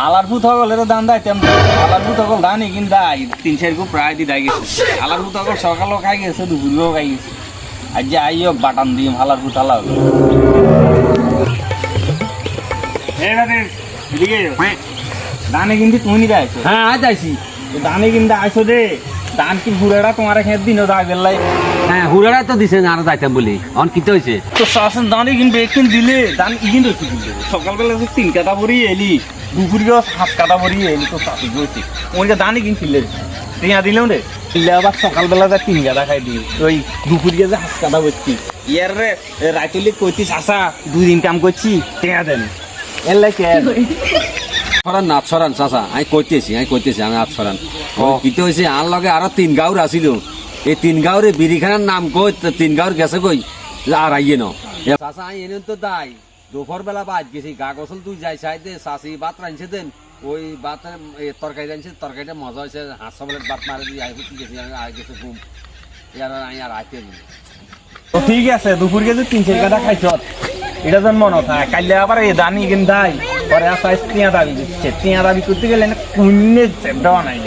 হালার ভূত হগলের দান দাইতাম হালার ভূত হগল দানি কিন দাই 3-4 গো প্রায় দি দাই গেছে হালার ভূত হগল সকালও খাই গেছে দুপুরেও খাই গেছে আজ যে আইও বাটান দিম হালার ভূত হালা এই না এদিকে দানে কিন্তু তুমি নি দাইছো হ্যাঁ আজ আইছি দানে কিন্তু আইছো দে দান কি বুড়াটা তোমার খেত দিনও দাই বেলাই হ্যাঁ হুড়ারা তো দিছে না আরো যাইতাম বলি অন কিতে হইছে তো শাসন দানে কিন্তু একদিন দিলে দান ইগিন রয়েছে কিন্তু সকালবেলা যে 3 কাটা ভরি এলি দুপুরিও 7 কাটা ভরি এলি তো চাষি গেছি ওইটা দানে কিন্তু কিনলে টিয়া দিলাম রে কিনলে আবার সকালবেলা যা 3 কাটা খাই দি ওই দুপুরিয়ে যে 7 কাটা ভরছি ইয়ার রে রাইতলি কইতি চাষা 2 দিন কাম করছি টিয়া দেন এর লাগে ছড়ান না ছড়ান চাচা আমি কইতেছি আমি হাত ছড়ান কিতে হয়েছে আন লগে আরো 3 গাঁওর আসিল এই 3 গাঁওরে বিড়িখানার নাম কই 3 গাঁওর গেছে কই আর আইয়ে ন চাচা আমি এনে তো তাই দুপুর বেলা বাদ গেছি গা গোসল তুই যাই চাইতে চাষি ভাত রাঁধছে দেন ওই ভাতের তরকারি রাঁধছে তরকারিটা মজা হয়েছে হাঁস সবলেট ভাত মারে দিয়ে আই হুটি গেছি আমি আই গেছে ঘুম ইয়ার আমি আর আইতে নি তো ঠিক আছে দুপুরকে যে 3-4 কাটা খাইছ এটা যেন মনে থাকে কাইলে আবার এই দানি কিন দাই পরে আসা টিয়া দাবি দিচ্ছে টিয়া দাবি করতে গেলে না কুইনে দেওয়া নাই